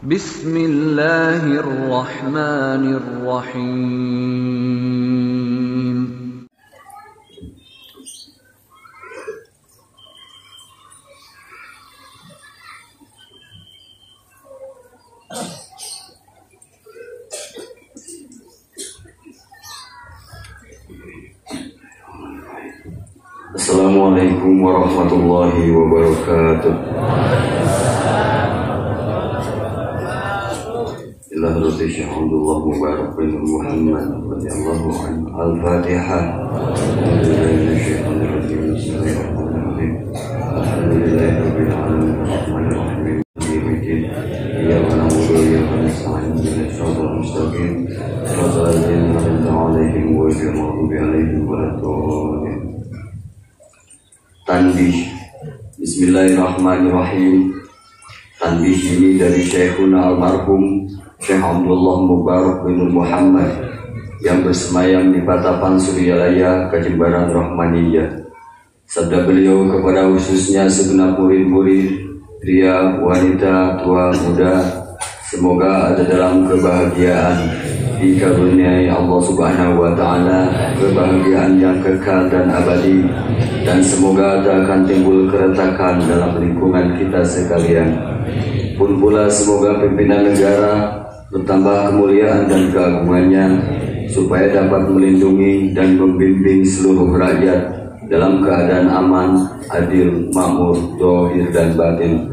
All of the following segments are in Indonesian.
Bismillahirrahmanirrahim. Assalamualaikum warahmatullahi wabarakatuh. Ila hadrati Syekh Abdullah Mubarak bin Muhammad radhiyallahu anhu. Al-Fatihah. Alhamdulillahirabbil alamin. Arrahmanirrahim. Iyyaka na'budu wa iyyaka nasta'in. Ihdinas siratal mustaqim. Siratal ladzina an'amta 'alaihim ghairil maghdubi 'alaihim waladdallin. Tanbih. Bismillahirrahmanirrahim. Tanbih ini dari Syekhuna almarhum Syekh Abdullah Mubarak bin Muhammad yang bersemayam di Patapan Suryalaya, Kejembaran Rahmaniyah. Sabda beliau kepada khususnya segenap murid-murid, pria, wanita, tua, muda, semoga ada dalam kebahagiaan, dikaruniai Allah Subhanahu wa Ta'ala kebahagiaan yang kekal dan abadi, dan semoga tak akan timbul keretakan dalam lingkungan kita sekalian. Pun pula semoga pimpinan negara bertambah kemuliaan dan keagungannya, supaya dapat melindungi dan membimbing seluruh rakyat dalam keadaan aman, adil, makmur, zahir dan batin.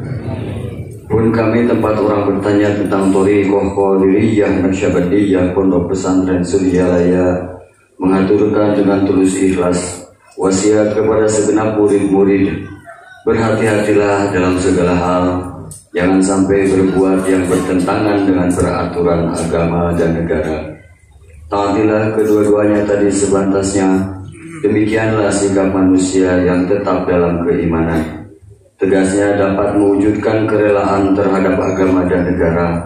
Pun kami tempat orang bertanya tentang thariqah Qadiriyah Naqsyabandiyah Pondok Pesantren Suryalaya mengaturkan dengan tulus ikhlas wasiat kepada segenap murid-murid, berhati-hatilah dalam segala hal, jangan sampai berbuat yang bertentangan dengan peraturan agama dan negara. Taatilah kedua-duanya tadi sebantasnya. Demikianlah sikap manusia yang tetap dalam keimanan. Tegasnya dapat mewujudkan kerelaan terhadap agama dan negara,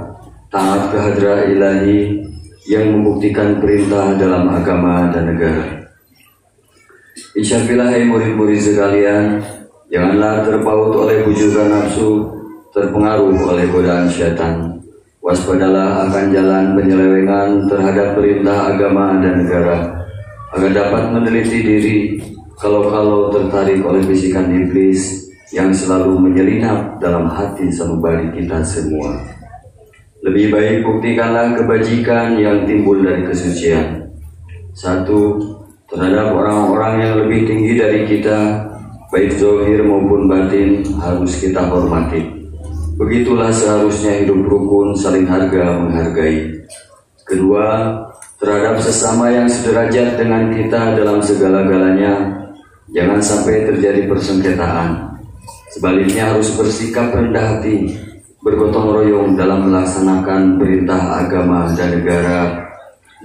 taat ke hadrat ilahi yang membuktikan perintah dalam agama dan negara. Insyaallah, hai murid-murid sekalian, janganlah terpaut oleh bujukan nafsu, terpengaruh oleh godaan syaitan. Waspadalah akan jalan penyelewengan terhadap perintah agama dan negara, agar dapat meneliti diri kalau tertarik oleh bisikan iblis yang selalu menyelinap dalam hati sanubari kita semua. Lebih baik buktikanlah kebajikan yang timbul dari kesucian. Satu, terhadap orang-orang yang lebih tinggi dari kita, baik zahir maupun batin, harus kita hormati. Begitulah seharusnya hidup rukun, saling harga menghargai. Kedua, terhadap sesama yang sederajat dengan kita dalam segala-galanya, jangan sampai terjadi persengketaan. Sebaliknya harus bersikap rendah hati, bergotong royong dalam melaksanakan perintah agama dan negara.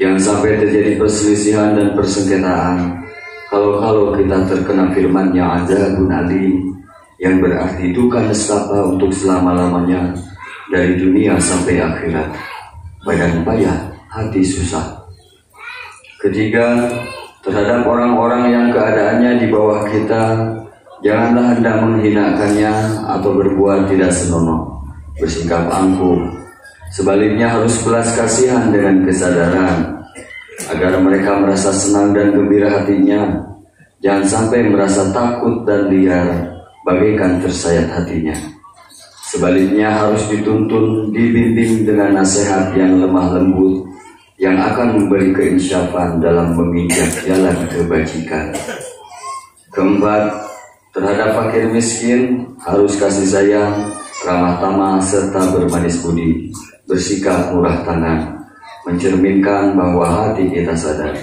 Jangan sampai terjadi perselisihan dan persengketaan. Kalau kita terkena firman-Nya azabun alim, yang berarti duka nestapa untuk selama-lamanya dari dunia sampai akhirat. Badan payah, hati susah. Ketiga, terhadap orang-orang yang keadaannya di bawah kita, janganlah hendak menghinakannya atau berbuat tidak senonoh, bersikap angkuh. Sebaliknya harus belas kasihan dengan kesadaran, agar mereka merasa senang dan gembira hatinya. Jangan sampai merasa takut dan liar, bagaikan tersayat hatinya. Sebaliknya harus dituntun, dibimbing dengan nasihat yang lemah lembut, yang akan memberi keinsyafan dalam menginjak jalan kebajikan. Keempat, terhadap fakir miskin harus kasih sayang, ramah tamah, serta bermanis budi, bersikap murah tangan, mencerminkan bahwa hati kita sadar.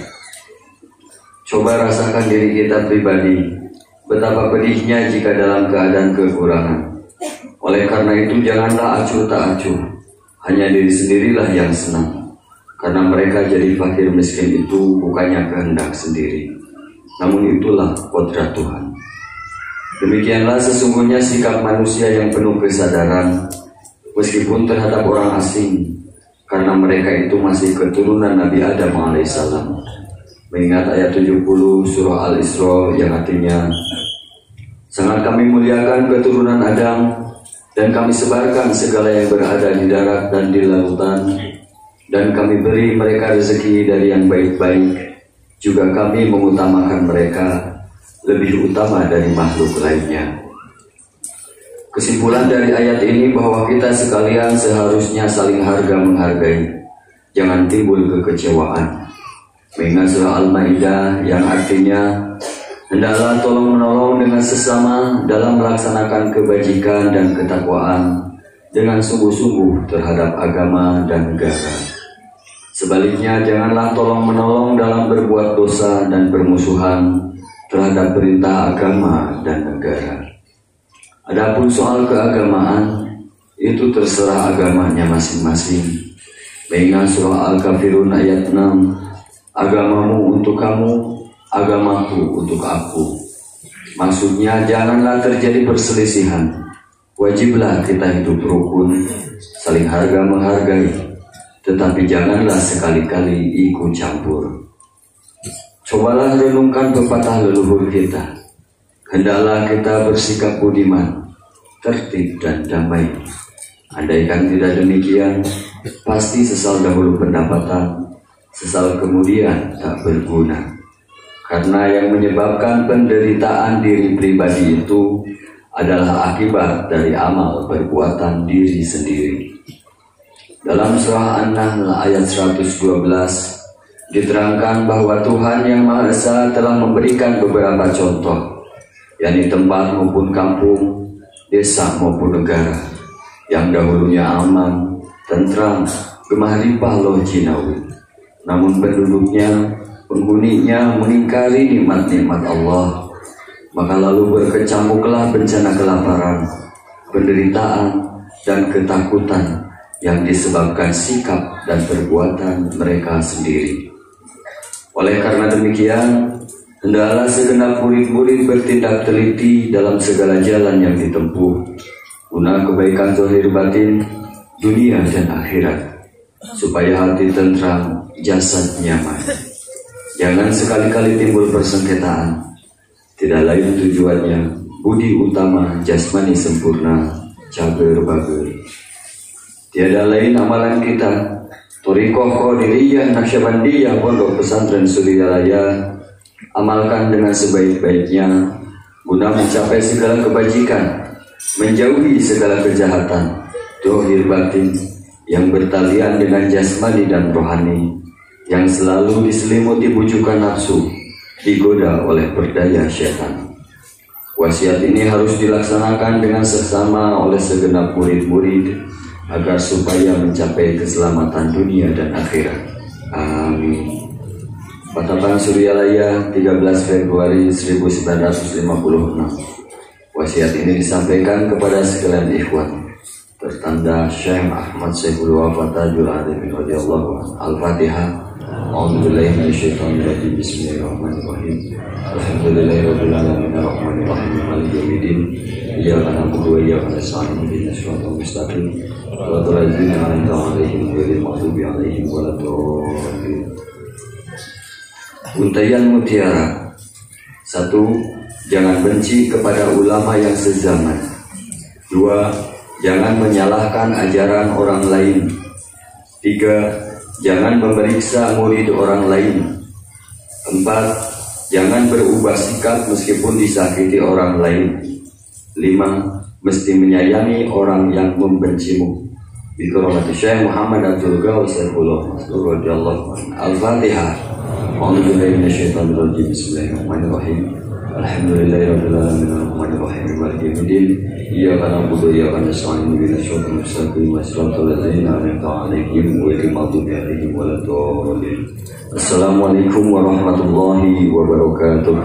Coba rasakan diri kita pribadi, betapa pedihnya jika dalam keadaan kekurangan. Oleh karena itu janganlah acuh tak acuh, hanya diri sendirilah yang senang. Karena mereka jadi fakir miskin itu bukannya kehendak sendiri, namun itulah kodrat Tuhan. Demikianlah sesungguhnya sikap manusia yang penuh kesadaran, meskipun terhadap orang asing, karena mereka itu masih keturunan Nabi Adam alaihissalam. Mengingat ayat 70 surah Al-Isra yang artinya, sangat kami muliakan keturunan Adam, Dan kami sebarkan segala yang berada di darat dan di lautan, dan kami beri mereka rezeki dari yang baik-baik. Juga kami mengutamakan mereka lebih utama dari makhluk lainnya. Kesimpulan dari ayat ini bahwa kita sekalian seharusnya saling harga-menghargai. Jangan timbul kekecewaan. Mengingat surah Al-Maidah yang artinya, hendaklah tolong-menolong dengan sesama dalam melaksanakan kebajikan dan ketakwaan dengan sungguh-sungguh terhadap agama dan negara. Sebaliknya, janganlah tolong-menolong dalam berbuat dosa dan bermusuhan terhadap perintah agama dan negara. Adapun soal keagamaan, itu terserah agamanya masing-masing. Mengingat surah Al-Kafirun ayat 6, agamamu untuk kamu, agamaku untuk aku. Maksudnya janganlah terjadi perselisihan. Wajiblah kita hidup rukun, saling harga menghargai, tetapi janganlah sekali-kali ikut campur. Cobalah renungkan pepatah leluhur kita. Hendaklah kita bersikap budiman, tertib dan damai. Andaikan tidak demikian, pasti sesal dahulu pendapatan, sesal kemudian tak berguna. Karena yang menyebabkan penderitaan diri pribadi itu adalah akibat dari amal perbuatan diri sendiri. Dalam surah An-Nahl ayat 112 diterangkan bahwa Tuhan Yang Maha Esa telah memberikan beberapa contoh, yakni tempat maupun kampung, desa maupun negara, yang dahulunya aman, tentram, gemah limpah loh jinawi. Namun penghuninya mengingkari nikmat-nikmat Allah, maka lalu berkecamuklah bencana kelaparan, penderitaan, dan ketakutan yang disebabkan sikap dan perbuatan mereka sendiri. Oleh karena demikian, hendaklah segenap murid-murid bertindak teliti dalam segala jalan yang ditempuh, guna kebaikan zahir batin, dunia dan akhirat, supaya hati tentram, jasad nyaman. Jangan sekali-kali timbul persengketaan. Tidak lain tujuannya budi utama jasmani sempurna, cager-bager. Tiada lain amalan kita, Thariqah Qadiriyah Naqsyabandiyah Pondok Pesantren Suryalaya, amalkan dengan sebaik-baiknya guna mencapai segala kebajikan, menjauhi segala kejahatan zahir batin yang bertalian dengan jasmani dan rohani, yang selalu diselimuti bujukan nafsu, digoda oleh berdaya syaitan. Wasiat ini harus dilaksanakan dengan seksama oleh segenap murid-murid agar supaya mencapai keselamatan dunia dan akhirat. Amin. Patapan Suryalaya 13 Februari 1956. Wasiat ini disampaikan kepada sekalian ikhwan. Tertanda Syekh Ahmad Syekhul Wafat Tajul Arifin radhiyallahu anhu. Al-Fatihah. A'udzubillahi minasyaitonir rajim. Bismillahirrahmanirrahim. Alhamdulillahirabbil alamin arrahmanir rahim maliki yaumiddin. Iyyaka na'budu wa iyyaka nasta'in ihdinas siratal mustaqim. Shiratal ladzina an'amta 'alaihim ghairil maghdubi 'alaihim waladdallin. Untaian mutiara. 1. Jangan benci kepada ulama yang sezaman. 2. Jangan menyalahkan ajaran orang lain. 3. Jangan memeriksa murid orang lain. 4. Jangan berubah sikap meskipun disakiti orang lain. 5. Mesti menyayangi orang yang membencimu. Bikrohati Syekh Muhammad Abdul Ghaus radhiyallahu anhu. Al-Fatihah. A'udzubillahi minasyaitonir rajim. Bismillahirrahmanirrahim. Alhamdulillahirabbil alamin arrahmanir rahim maliki yaumiddin. Iyyaka na'budu wa iyyaka nasta'in ihdinas siratal mustaqim siratal ladzina an'amta 'alaihim ghairil maghdubi 'alaihim waladdallin. Assalamualaikum warahmatullahi wabarakatuh.